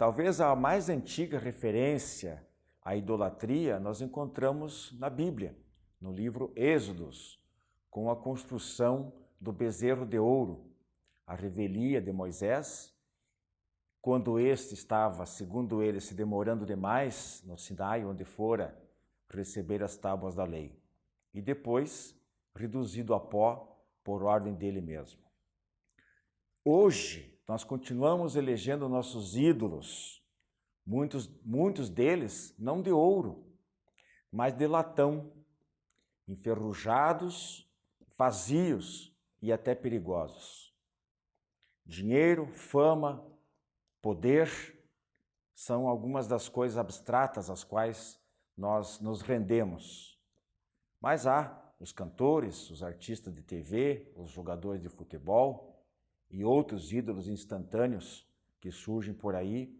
talvez a mais antiga referência à idolatria nós encontramos na Bíblia, no livro Êxodos, com a construção do bezerro de ouro, a revelia de Moisés, quando este estava, segundo ele, se demorando demais no Sinai, onde fora receber as tábuas da lei, e depois reduzido a pó por ordem dele mesmo. Hoje, nós continuamos elegendo nossos ídolos, muitos deles não de ouro, mas de latão, enferrujados, vazios e até perigosos. Dinheiro, fama, poder são algumas das coisas abstratas às quais nós nos rendemos. Mas há os cantores, os artistas de TV, os jogadores de futebol e outros ídolos instantâneos que surgem por aí,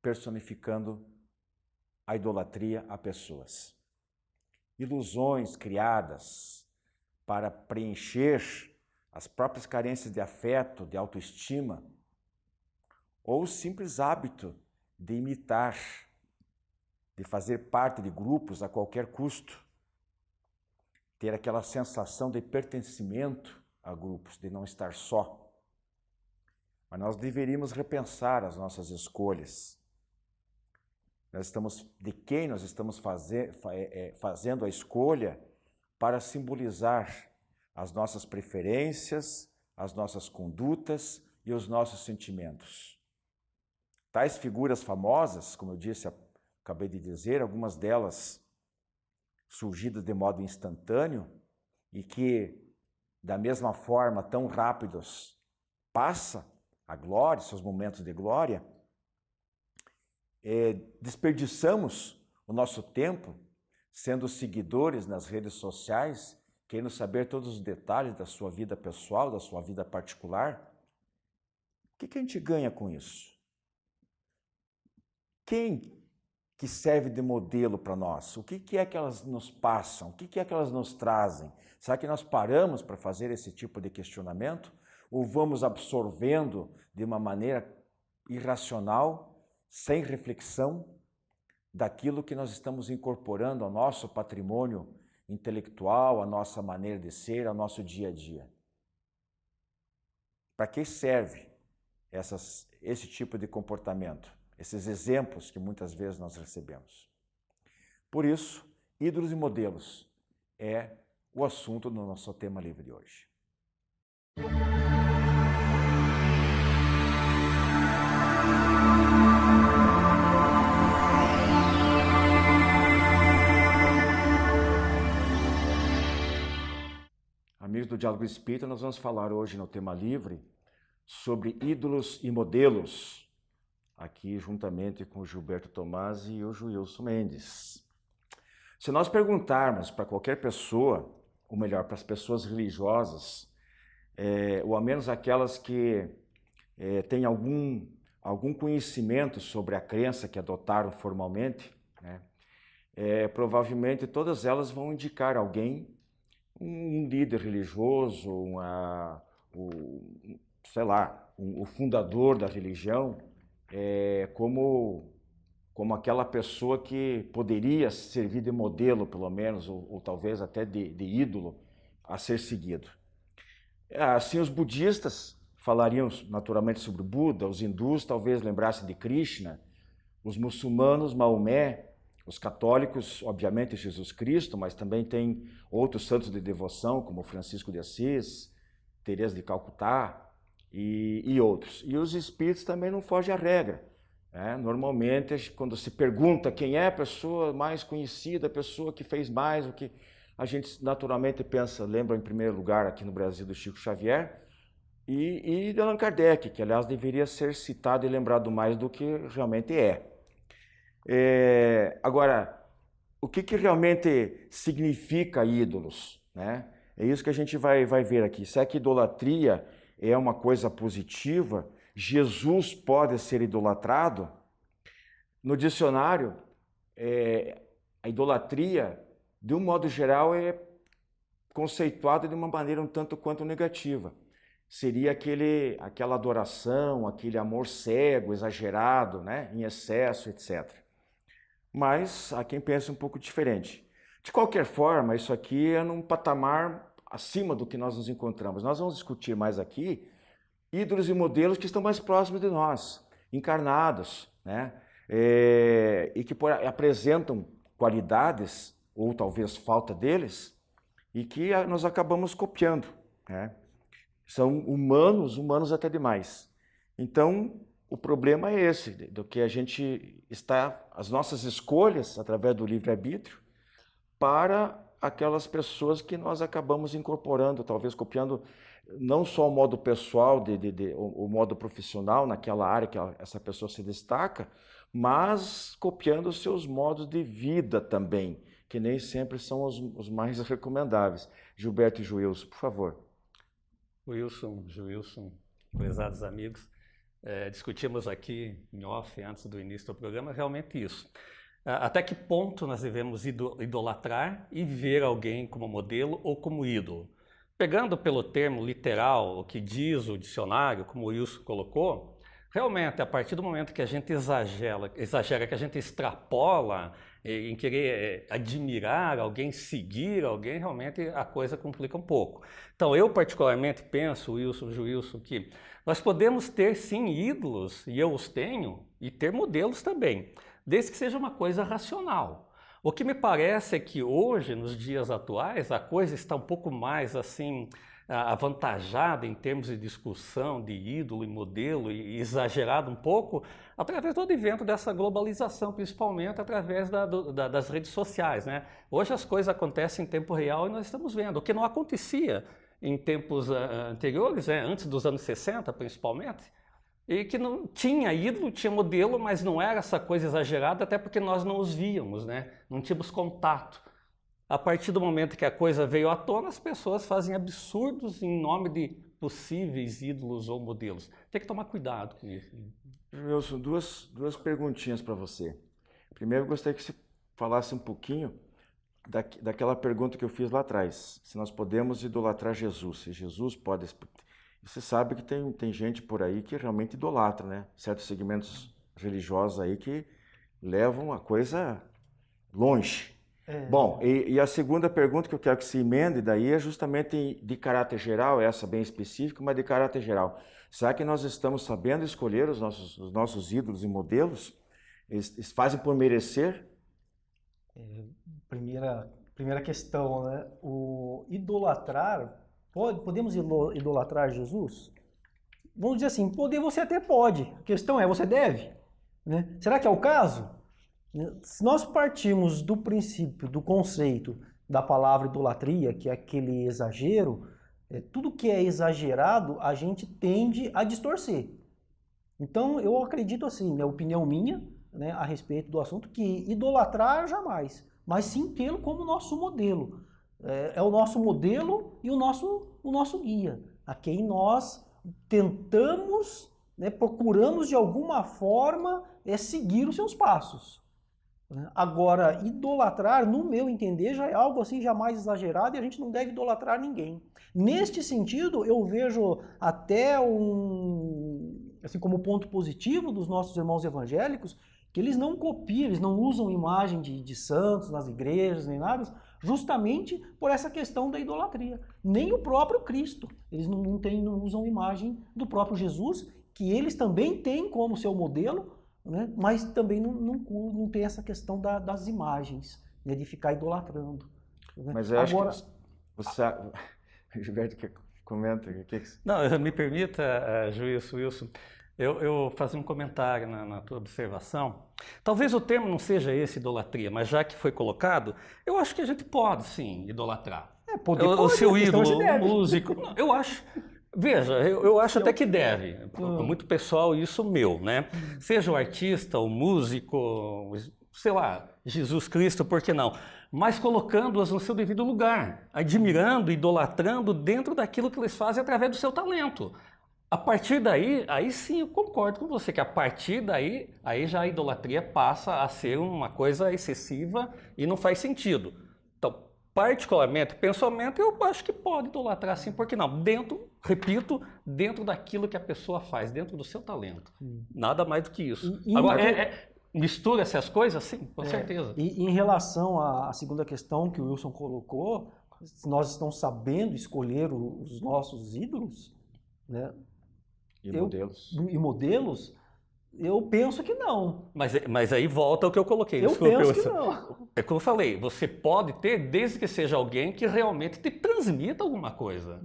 personificando a idolatria a pessoas. Ilusões criadas para preencher as próprias carências de afeto, de autoestima, ou o simples hábito de imitar, de fazer parte de grupos a qualquer custo, ter aquela sensação de pertencimento a grupos, de não estar só. Mas nós deveríamos repensar as nossas escolhas. De quem nós estamos fazendo a escolha para simbolizar as nossas preferências, as nossas condutas e os nossos sentimentos. Tais figuras famosas, como eu disse, acabei de dizer, algumas delas surgidas de modo instantâneo e que, da mesma forma, tão rápidos, passa a glória, seus momentos de glória, desperdiçamos o nosso tempo sendo seguidores nas redes sociais, querendo saber todos os detalhes da sua vida pessoal, da sua vida particular. O que a gente ganha com isso? Quem que serve de modelo para nós? O que é que elas nos passam? O que é que elas nos trazem? Será que nós paramos para fazer esse tipo de questionamento? Ou vamos absorvendo de uma maneira irracional, sem reflexão, daquilo que nós estamos incorporando ao nosso patrimônio intelectual, à nossa maneira de ser, ao nosso dia a dia? Para que serve esse tipo de comportamento? Esses exemplos que muitas vezes nós recebemos. Por isso, ídolos e modelos é o assunto do nosso tema livre de hoje. Amigos do Diálogo Espírita, nós vamos falar hoje no tema livre sobre ídolos e modelos, aqui juntamente com o Gilberto Tomasi e o Joilson Mendes. Se nós perguntarmos para qualquer pessoa, ou melhor, para as pessoas religiosas, ou ao menos aquelas que têm algum conhecimento sobre a crença que adotaram formalmente, né, provavelmente todas elas vão indicar alguém, um líder religioso, o fundador da religião, como aquela pessoa que poderia servir de modelo, pelo menos, ou talvez até de ídolo a ser seguido. Assim, os budistas falariam naturalmente sobre Buda, os hindus talvez lembrassem de Krishna, os muçulmanos, Maomé, os católicos, obviamente, Jesus Cristo, mas também tem outros santos de devoção, como Francisco de Assis, Teresa de Calcutá e outros. E os espíritos também não fogem à regra. Normalmente, quando se pergunta quem é a pessoa mais conhecida, a pessoa que fez mais, o que a gente naturalmente lembra em primeiro lugar aqui no Brasil do Chico Xavier e de Allan Kardec, que aliás deveria ser citado e lembrado mais do que realmente é. Agora, o que realmente significa ídolos, né? É isso que a gente vai ver aqui. Será que idolatria é uma coisa positiva? Jesus pode ser idolatrado? No dicionário, a idolatria, de um modo geral, é conceituada de uma maneira um tanto quanto negativa. seria aquela adoração, aquele amor cego, exagerado, né? Em excesso, etc. Mas há quem pense um pouco diferente. De qualquer forma, isso aqui é num patamar acima do que nós nos encontramos. Nós vamos discutir mais aqui ídolos e modelos que estão mais próximos de nós, encarnados, né? E que apresentam qualidades, ou talvez falta deles, e que nós acabamos copiando, né? São humanos até demais. Então, o problema é esse, do que a gente está, as nossas escolhas, através do livre-arbítrio, para aquelas pessoas que nós acabamos incorporando, talvez copiando não só o modo pessoal, o modo profissional naquela área que essa pessoa se destaca, mas copiando os seus modos de vida também, que nem sempre são os mais recomendáveis. Gilberto e Joilson, por favor. Wilson, Joilson, prezados amigos, discutimos aqui em off, antes do início do programa, realmente isso. Até que ponto nós devemos idolatrar e ver alguém como modelo ou como ídolo? Pegando pelo termo literal, o que diz o dicionário, como o Wilson colocou, realmente, a partir do momento que a gente exagera, que a gente extrapola em querer admirar alguém, seguir alguém, realmente a coisa complica um pouco. Então, eu particularmente penso, Wilson, Joilson, que nós podemos ter sim ídolos, e eu os tenho, e ter modelos também, desde que seja uma coisa racional. O que me parece é que hoje, nos dias atuais, a coisa está um pouco mais assim avantajada em termos de discussão de ídolo e modelo, e exagerado um pouco, através do advento dessa globalização, principalmente através das redes sociais, né? Hoje as coisas acontecem em tempo real e nós estamos vendo, o que não acontecia em tempos anteriores, antes dos anos 60 principalmente, e que não tinha ídolo, tinha modelo, mas não era essa coisa exagerada, até porque nós não os víamos, né? Não tínhamos contato. A partir do momento que a coisa veio à tona, as pessoas fazem absurdos em nome de possíveis ídolos ou modelos. Tem que tomar cuidado com isso. Wilson, duas perguntinhas para você. Primeiro, eu gostaria que você falasse um pouquinho daquela pergunta que eu fiz lá atrás. Se nós podemos idolatrar Jesus, se Jesus pode... Você sabe que tem gente por aí que realmente idolatra, né? Certos segmentos religiosos aí que levam a coisa longe. Bom, e a segunda pergunta que eu quero que se emende daí é justamente de caráter geral, essa bem específica, mas de caráter geral. Será que nós estamos sabendo escolher os nossos ídolos e modelos? Eles fazem por merecer? Primeira questão, né? O idolatrar... Podemos idolatrar Jesus? Vamos dizer assim, poder você até pode. A questão é, você deve? Né? Será que é o caso? Se nós partirmos do princípio, do conceito da palavra idolatria, que é aquele exagero, tudo que é exagerado a gente tende a distorcer. Então eu acredito assim, né, opinião minha, né, a respeito do assunto, que idolatrar jamais, mas sim tê-lo como nosso modelo. É o nosso modelo e o nosso guia, a quem nós tentamos, né, procuramos de alguma forma seguir os seus passos. Agora, idolatrar, no meu entender, já é algo assim jamais exagerado e a gente não deve idolatrar ninguém. Neste sentido, eu vejo até assim como ponto positivo dos nossos irmãos evangélicos, que eles não copiam, eles não usam imagem de santos nas igrejas, nem nada, justamente por essa questão da idolatria. Nem o próprio Cristo. Eles não usam imagem do próprio Jesus, que eles também têm como seu modelo, né? Mas também não tem essa questão das imagens, né? De ficar idolatrando. Né? Mas eu acho que você... Gilberto, comenta. Não, me permita, Juiz Wilson, eu fazer um comentário na tua observação. Talvez o termo não seja esse, idolatria, mas já que foi colocado, eu acho que a gente pode, sim, idolatrar. O seu ídolo, o músico, eu acho... Veja, eu acho até que deve, muito pessoal isso meu, né? Seja o artista, o músico, sei lá, Jesus Cristo, por que não? Mas colocando-as no seu devido lugar, admirando, idolatrando dentro daquilo que eles fazem através do seu talento. A partir daí, aí sim eu concordo com você, que a partir daí, aí já a idolatria passa a ser uma coisa excessiva e não faz sentido. Então, particularmente, pessoalmente, eu acho que pode idolatrar sim, por que não? Dentro repito, dentro daquilo que a pessoa faz, dentro do seu talento. Nada mais do que isso. E- Agora, mistura essas coisas? Sim, com certeza. E em relação à segunda questão que o Wilson colocou, se nós estamos sabendo escolher os nossos ídolos, né, E modelos. e modelos, eu penso que não. Mas aí volta o que eu coloquei. Eu Desculpa, penso que Wilson. não. É como eu falei, você pode ter desde que seja alguém que realmente te transmita alguma coisa.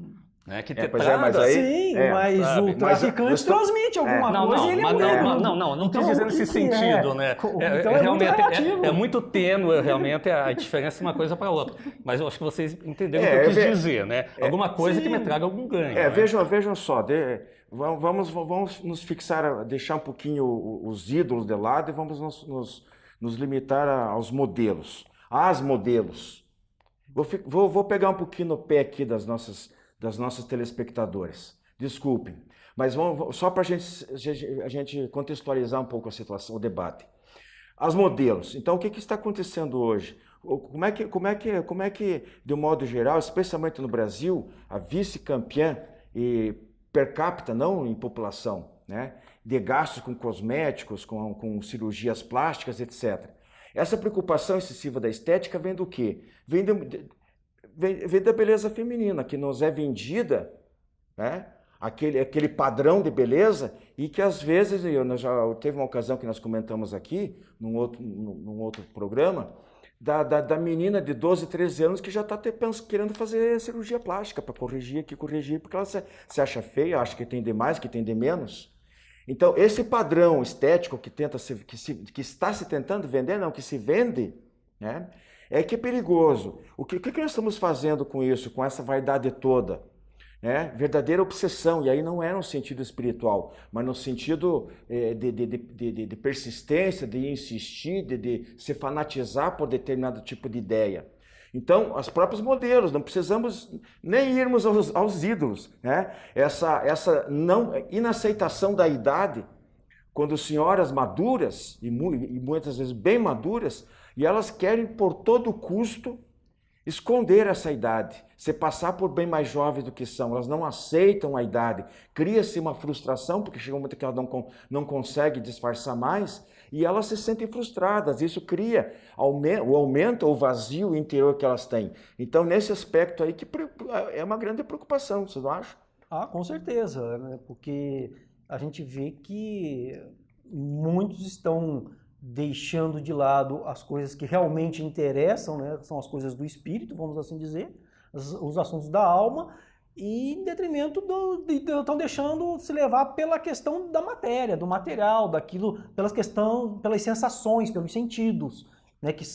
Né? Que te pois é, mas traga... aí- Sim, é, mas sabe, o traficante transmite alguma Não, coisa não, e ele é mas moleque. não Então, estou dizendo o que nesse que é? sentido, né? Então é muito realmente relativo. é muito tênue, realmente, a diferença de uma coisa para outra. Mas eu acho que vocês entenderam o que É, eu quis dizer, né? Alguma coisa que sim. me traga algum ganho. né? Vejam só, vamos nos fixar, deixar um pouquinho os ídolos de lado e vamos nos limitar aos modelos. Às modelos. Vou pegar um pouquinho no pé aqui das nossas telespectadoras. Desculpem, mas só para a gente contextualizar um pouco a situação, o debate. As modelos. Então, o que está acontecendo hoje? Como é que, de um modo geral, especialmente no Brasil, a vice-campeã e per capita, não em população, né, de gastos com cosméticos, com cirurgias plásticas, etc. Essa preocupação excessiva da estética vem do quê? Vem da beleza feminina, que nos é vendida, né? Aquele padrão de beleza, e que às vezes, teve uma ocasião que nós comentamos aqui, num outro programa, da menina de 12, 13 anos que já está querendo fazer cirurgia plástica para corrigir aqui, porque ela se acha feia, acha que tem de mais, que tem de menos. Então, esse padrão estético que está se tentando vender, não, que se vende, né, é que é perigoso. O que nós estamos fazendo com isso, com essa vaidade toda? Verdadeira obsessão, e aí não é no sentido espiritual, mas no sentido de persistência, de insistir, de se fanatizar por determinado tipo de ideia. Então, os próprios modelos, não precisamos nem irmos aos ídolos, né? Essa não inaceitação da idade, quando senhoras maduras, e muitas vezes bem maduras, e elas querem por todo custo esconder essa idade, se passar por bem mais jovens do que são, elas não aceitam a idade, cria-se uma frustração, porque chega um momento que elas não conseguem disfarçar mais, e elas se sentem frustradas, isso cria o aumento ou vazio interior que elas têm. Então, nesse aspecto aí, que é uma grande preocupação, vocês não acham? Ah, com certeza, né? Porque a gente vê que muitos estão deixando de lado as coisas que realmente interessam, né? São as coisas do espírito, vamos assim dizer, os assuntos da alma, e em detrimento estão deixando se levar pela questão da matéria, do material, daquilo, pelas sensações, pelos sentidos, né? Que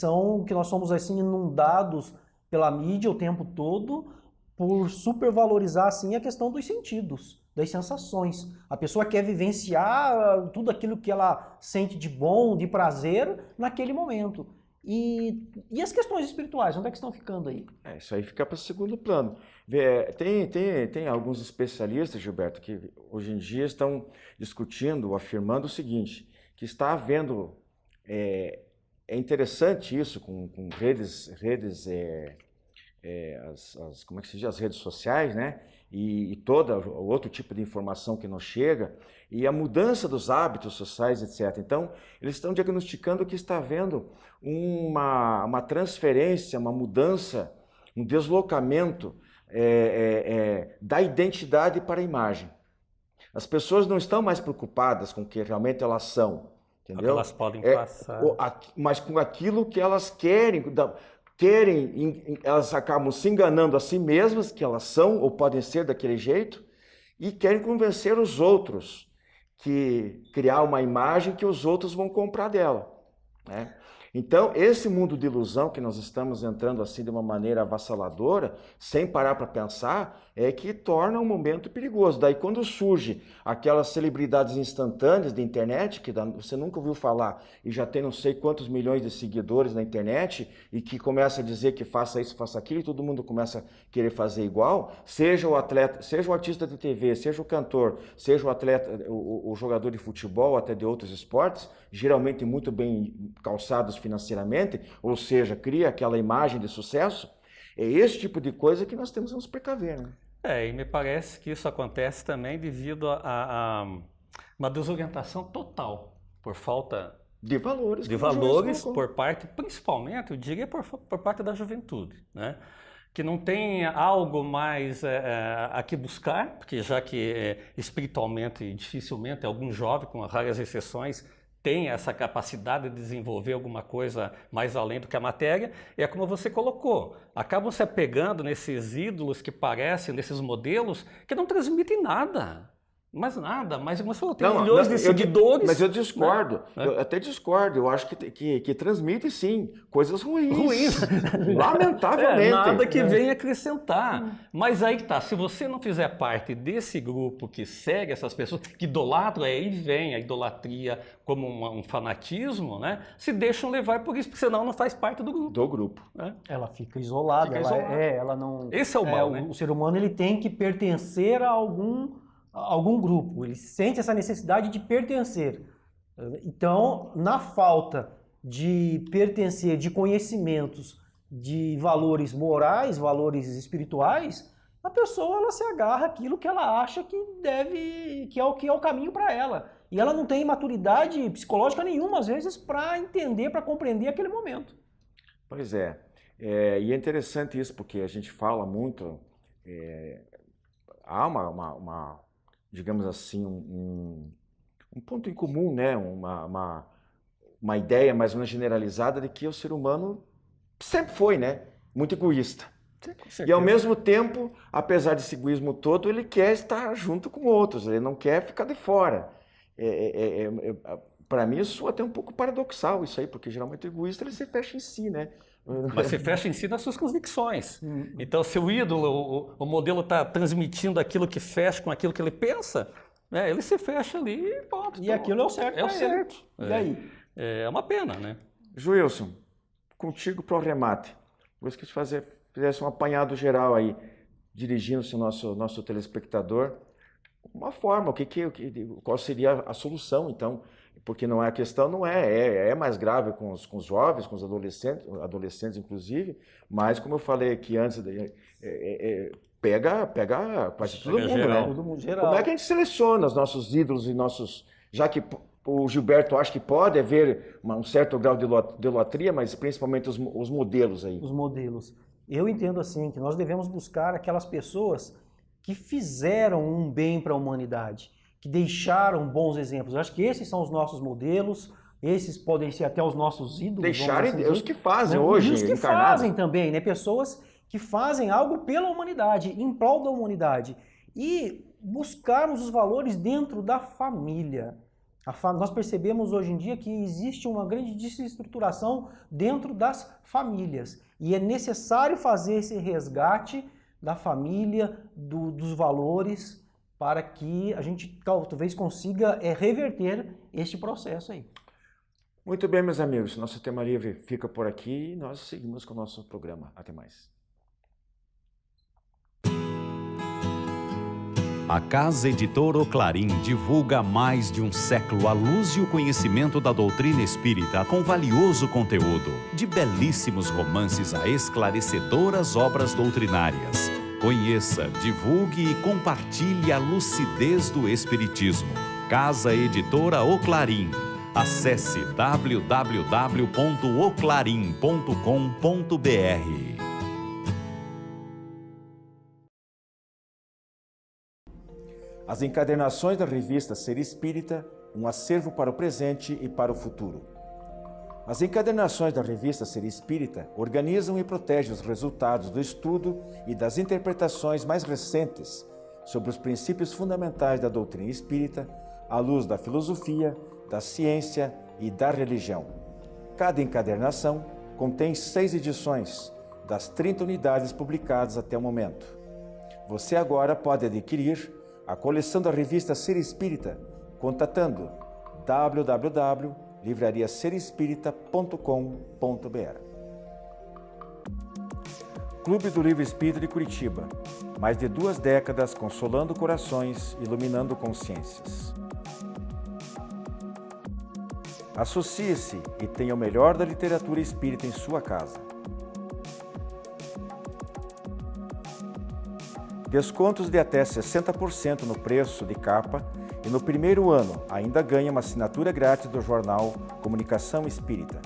nós somos assim inundados pela mídia o tempo todo por supervalorizar assim a questão dos sentidos, das sensações. A pessoa quer vivenciar tudo aquilo que ela sente de bom, de prazer naquele momento. E as questões espirituais, onde é que estão ficando aí? Isso aí fica para o segundo plano. Tem alguns especialistas, Gilberto, que hoje em dia estão discutindo, afirmando o seguinte, que está havendo, é interessante isso, com redes como é que se diz? As redes sociais, né? E todo outro tipo de informação que nos chega, e a mudança dos hábitos sociais, etc. Então, eles estão diagnosticando que está havendo uma transferência, uma mudança, um deslocamento da identidade para a imagem. As pessoas não estão mais preocupadas com o que realmente elas são, entendeu? Elas podem passar. Mas com aquilo que elas querem, elas acabam se enganando a si mesmas, que elas são ou podem ser daquele jeito, e querem convencer os outros que criar uma imagem que os outros vão comprar dela, né? Então, esse mundo de ilusão que nós estamos entrando assim de uma maneira avassaladora, sem parar para pensar, é que torna um momento perigoso. Daí, quando surge aquelas celebridades instantâneas da internet, que você nunca ouviu falar e já tem não sei quantos milhões de seguidores na internet, e que começa a dizer que faça isso, faça aquilo, e todo mundo começa a querer fazer igual, seja o atleta, seja o artista de TV, seja o cantor, seja o atleta, o jogador de futebol, até de outros esportes, geralmente muito bem calçados financeiramente, ou seja, cria aquela imagem de sucesso. É esse tipo de coisa que nós temos que nos precaver, né? E me parece que isso acontece também devido a uma desorientação total, por falta de valores, por parte, principalmente, eu diria, por parte da juventude, né? Que não tem algo mais a que buscar, porque já que espiritualmente, dificilmente, algum jovem, com raras exceções, tem essa capacidade de desenvolver alguma coisa mais além do que a matéria, é como você colocou, acabam se apegando nesses ídolos que parecem, nesses modelos, que não transmitem nada. Mas nada, mas como você falou, tem milhões de seguidores. Mas eu discordo, né? Eu até discordo, eu acho que transmite sim, coisas ruins. Lamentavelmente. Nada que venha acrescentar. Mas aí que tá, se você não fizer parte desse grupo que segue essas pessoas, que idolatram, aí vem a idolatria como um fanatismo, né? Se deixam levar por isso, porque senão não faz parte do grupo. Né? Ela fica isolada, ela não... Esse é o mal, né? O ser humano ele tem que pertencer a algum grupo, ele sente essa necessidade de pertencer. Então, na falta de pertencer, de conhecimentos, de valores morais, valores espirituais, a pessoa ela se agarra àquilo que ela acha que é o caminho para ela. E ela não tem maturidade psicológica nenhuma, às vezes, para entender, para compreender aquele momento. Pois é. E é interessante isso, porque a gente fala muito, há digamos assim, um ponto em comum, né? uma ideia mais ou menos generalizada de que o ser humano sempre foi, né? Muito egoísta. E ao mesmo tempo, apesar desse egoísmo todo, ele quer estar junto com outros, ele não quer ficar de fora. Para mim, isso é até um pouco paradoxal isso aí, porque geralmente o egoísta ele se fecha em si, né? Mas se fecha em si nas suas convicções. Então, se o ídolo, o modelo está transmitindo aquilo que fecha com aquilo que ele pensa, né, ele se fecha ali e ponto. E aquilo é o certo. É o certo. E aí? É uma pena, né? Joilson, contigo para o arremate. Gostaria que você fizesse um apanhado geral aí, dirigindo-se ao nosso telespectador. Uma forma, qual seria a solução, então? Porque não é a questão, não é mais grave com os jovens, com os adolescentes inclusive, mas como eu falei aqui antes, pega quase todo mundo, geral. né? Todo mundo geral. Como é que a gente seleciona os nossos ídolos e já que o Gilberto acha que pode haver um certo grau de idolatria, mas principalmente os modelos aí. Os modelos. Eu entendo assim, que nós devemos buscar aquelas pessoas que fizeram um bem para a humanidade, que deixaram bons exemplos. Eu acho que esses são os nossos modelos, esses podem ser até os nossos ídolos. Deixarem assim os que fazem né? hoje, os que encarnados. fazem também, né? Pessoas que fazem algo pela humanidade, em prol da humanidade. E buscarmos os valores dentro da família. Nós percebemos hoje em dia que existe uma grande desestruturação dentro das famílias. E é necessário fazer esse resgate da família, dos valores, para que a gente talvez consiga reverter este processo aí. Muito bem, meus amigos. Nosso Tema Livre fica por aqui e nós seguimos com o nosso programa. Até mais. A Casa Editora Oclarim divulga há mais de um século a luz e o conhecimento da doutrina espírita com valioso conteúdo, de belíssimos romances a esclarecedoras obras doutrinárias. Conheça, divulgue e compartilhe a lucidez do Espiritismo. Casa Editora Oclarim. Acesse www.oclarim.com.br. As encadernações da revista Ser Espírita, um acervo para o presente e para o futuro. As encadernações da revista Ser Espírita organizam e protegem os resultados do estudo e das interpretações mais recentes sobre os princípios fundamentais da doutrina espírita, à luz da filosofia, da ciência e da religião. Cada encadernação contém 6 edições, das 30 unidades publicadas até o momento. Você agora pode adquirir a coleção da revista Ser Espírita, contatando www.livrariaserespirita.com.br. Clube do Livro Espírita de Curitiba. Mais de 2 décadas consolando corações, iluminando consciências. Associe-se e tenha o melhor da literatura espírita em sua casa. Descontos de até 60% no preço de capa e no primeiro ano ainda ganha uma assinatura grátis do jornal Comunicação Espírita.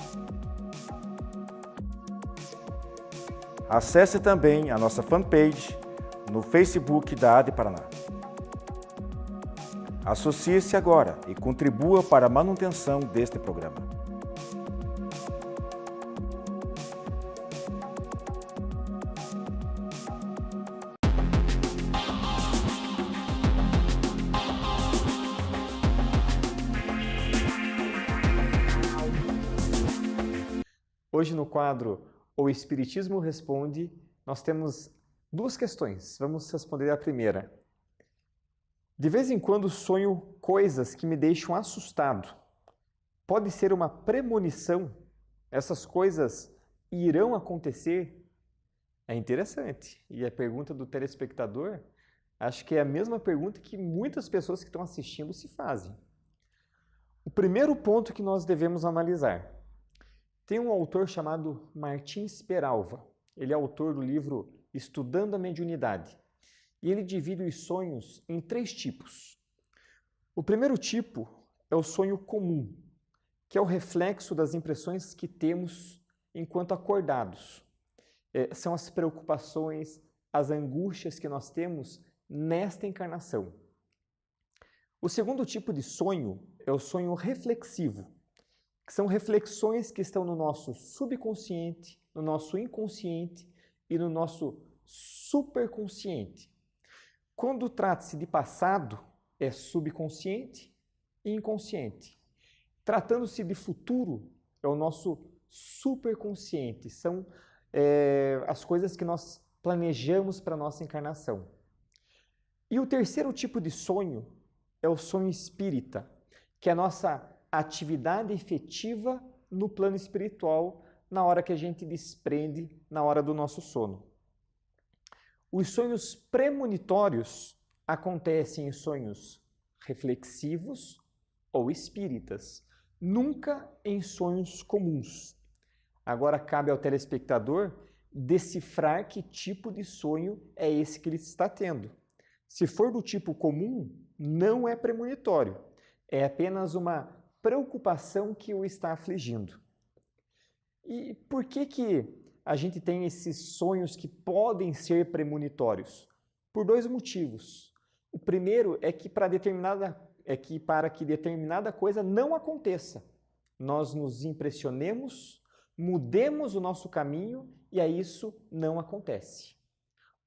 Acesse também a nossa fanpage no Facebook da AD Paraná. Associe-se agora e contribua para a manutenção deste programa. Hoje no quadro O Espiritismo Responde, nós temos duas questões. Vamos responder a primeira. De vez em quando sonho coisas que me deixam assustado. Pode ser uma premonição? Essas coisas irão acontecer? É interessante. E a pergunta do telespectador, acho que é a mesma pergunta que muitas pessoas que estão assistindo se fazem. O primeiro ponto que nós devemos analisar. Tem um autor chamado Martins Peralva. Ele é autor do livro Estudando a Mediunidade. E ele divide os sonhos em 3 tipos. O primeiro tipo é o sonho comum, que é o reflexo das impressões que temos enquanto acordados. São as preocupações, as angústias que nós temos nesta encarnação. O segundo tipo de sonho é o sonho reflexivo, que são reflexões que estão no nosso subconsciente, no nosso inconsciente e no nosso superconsciente. Quando trata-se de passado, é subconsciente e inconsciente. Tratando-se de futuro, é o nosso superconsciente. São as coisas que nós planejamos para a nossa encarnação. E o terceiro tipo de sonho é o sonho espírita, que é a nossa atividade efetiva no plano espiritual na hora que a gente desprende, na hora do nosso sono. Os sonhos premonitórios acontecem em sonhos reflexivos ou espíritas, nunca em sonhos comuns. Agora cabe ao telespectador decifrar que tipo de sonho é esse que ele está tendo. Se for do tipo comum, não é premonitório, é apenas uma preocupação que o está afligindo. E por que a gente tem esses sonhos que podem ser premonitórios? Por 2 motivos. O primeiro é que para que determinada coisa não aconteça, nós nos impressionemos, mudemos o nosso caminho e aí isso não acontece.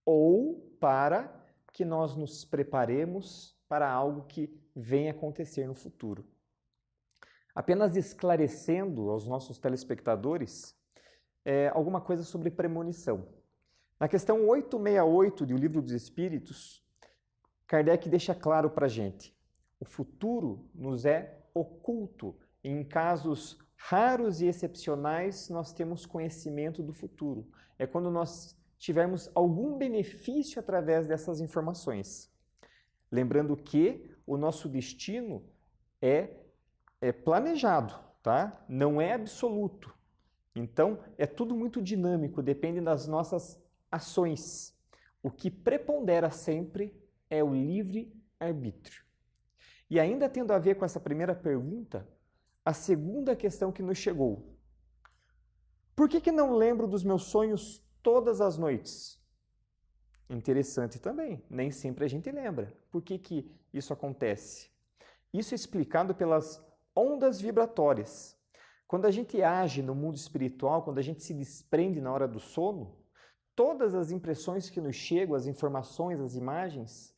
Ou para que nós nos preparemos para algo que venha acontecer no futuro. Apenas esclarecendo aos nossos telespectadores alguma coisa sobre premonição. Na questão 868 do Livro dos Espíritos, Kardec deixa claro para a gente: o futuro nos é oculto. Em casos raros e excepcionais, nós temos conhecimento do futuro. É quando nós tivermos algum benefício através dessas informações. Lembrando que o nosso destino é planejado, tá? Não é absoluto. Então, é tudo muito dinâmico, depende das nossas ações. O que prepondera sempre é o livre-arbítrio. E ainda tendo a ver com essa primeira pergunta, a segunda questão que nos chegou. Por que não lembro dos meus sonhos todas as noites? Interessante também, nem sempre a gente lembra. Por que isso acontece? Isso é explicado pelas ondas vibratórias. Quando a gente age no mundo espiritual, quando a gente se desprende na hora do sono, todas as impressões que nos chegam, as informações, as imagens,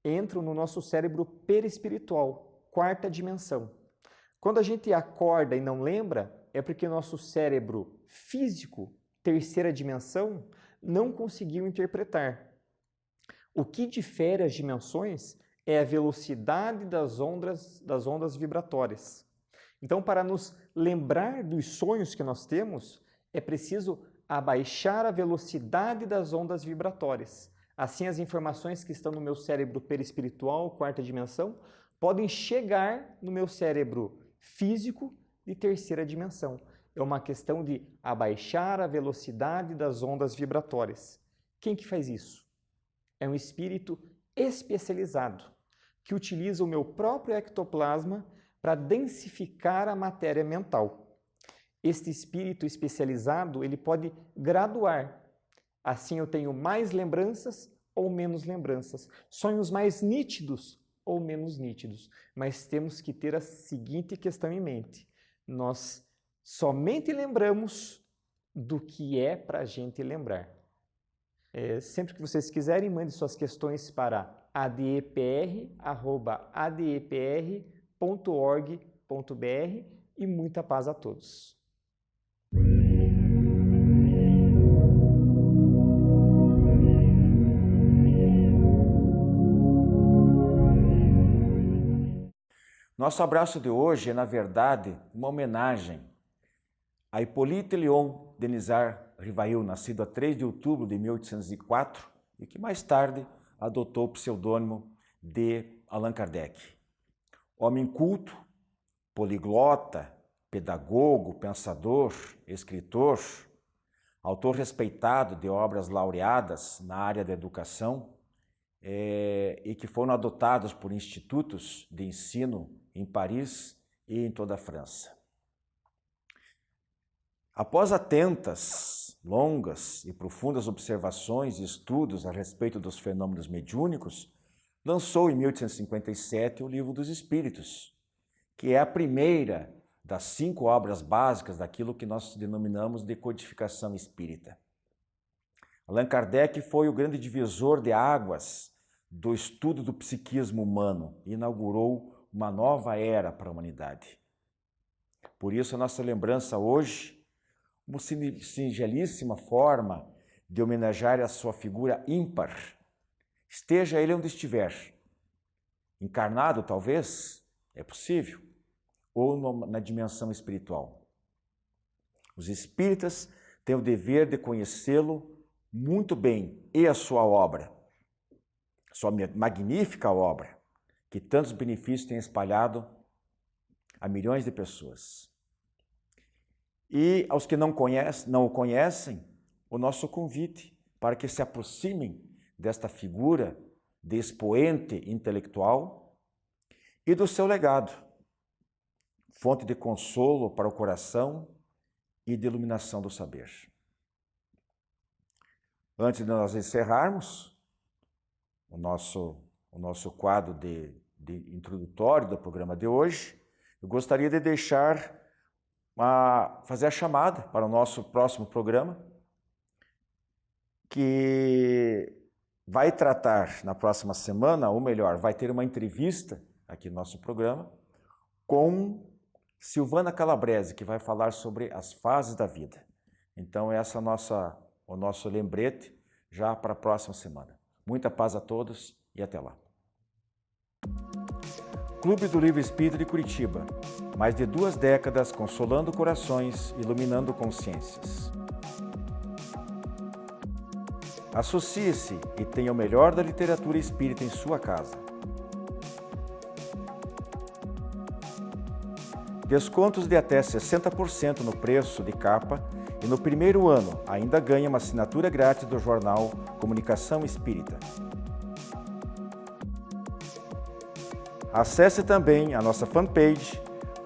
entram no nosso cérebro perispiritual, 4ª dimensão. Quando a gente acorda e não lembra, é porque nosso cérebro físico, 3ª dimensão, não conseguiu interpretar. O que difere as dimensões é a velocidade das ondas vibratórias. Então, para nos lembrar dos sonhos que nós temos, é preciso abaixar a velocidade das ondas vibratórias. Assim, as informações que estão no meu cérebro perispiritual, 4ª dimensão, podem chegar no meu cérebro físico de 3ª dimensão. É uma questão de abaixar a velocidade das ondas vibratórias. Quem que faz isso? É um espírito especializado, que utiliza o meu próprio ectoplasma para densificar a matéria mental. Este espírito especializado, ele pode graduar. Assim eu tenho mais lembranças ou menos lembranças, sonhos mais nítidos ou menos nítidos. Mas temos que ter a seguinte questão em mente. Nós somente lembramos do que é para a gente lembrar. Sempre que vocês quiserem, mande suas questões para adepr@adepr.org.br e muita paz a todos. Nosso abraço de hoje é, na verdade, uma homenagem a Hippolyte Léon Denisard Rivail, nascido a 3 de outubro de 1804 e que mais tarde adotou o pseudônimo de Allan Kardec. Homem culto, poliglota, pedagogo, pensador, escritor, autor respeitado de obras laureadas na área da educação e que foram adotados por institutos de ensino em Paris e em toda a França. Após atentas, longas e profundas observações e estudos a respeito dos fenômenos mediúnicos, lançou em 1857 o Livro dos Espíritos, que é a primeira das 5 obras básicas daquilo que nós denominamos de codificação espírita. Allan Kardec foi o grande divisor de águas do estudo do psiquismo humano e inaugurou uma nova era para a humanidade. Por isso, a nossa lembrança hoje, uma singelíssima forma de homenagear a sua figura ímpar, esteja ele onde estiver, encarnado talvez, é possível, ou na dimensão espiritual. Os espíritas têm o dever de conhecê-lo muito bem e a sua obra, sua magnífica obra, que tantos benefícios tem espalhado a milhões de pessoas. E aos que não o conhecem, o nosso convite para que se aproximem desta figura de expoente intelectual e do seu legado, fonte de consolo para o coração e de iluminação do saber. Antes de nós encerrarmos o nosso quadro de introdutório do programa de hoje, eu gostaria de fazer a chamada para o nosso próximo programa, que vai tratar na próxima semana, ou melhor, vai ter uma entrevista aqui no nosso programa com Silvana Calabrese, que vai falar sobre as fases da vida. Então, essa é o nosso lembrete já para a próxima semana. Muita paz a todos e até lá. Clube do Livro Espírita de Curitiba. Mais de 2 décadas consolando corações, iluminando consciências. Associe-se e tenha o melhor da literatura espírita em sua casa. Descontos de até 60% no preço de capa e no primeiro ano ainda ganha uma assinatura grátis do jornal Comunicação Espírita. Acesse também a nossa fanpage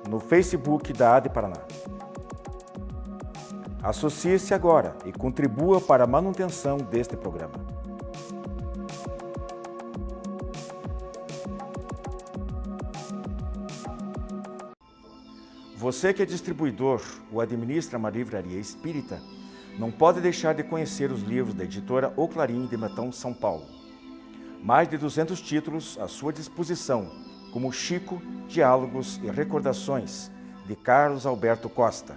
no Facebook da AD Paraná. Associe-se agora e contribua para a manutenção deste programa. Você que é distribuidor ou administra uma livraria espírita, não pode deixar de conhecer os livros da editora O Clarim de Matão, São Paulo. Mais de 200 títulos à sua disposição, como Chico, Diálogos e Recordações, de Carlos Alberto Costa.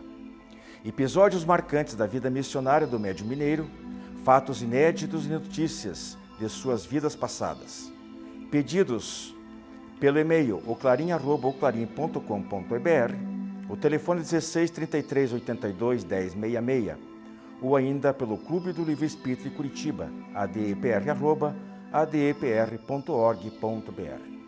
Episódios marcantes da vida missionária do médium mineiro, fatos inéditos e notícias de suas vidas passadas. Pedidos pelo e-mail oclarim@oclarim.com.br, o telefone 16 33 82 10 66, ou ainda pelo Clube do Livro Espírita de Curitiba, adepr@adepr.org.br.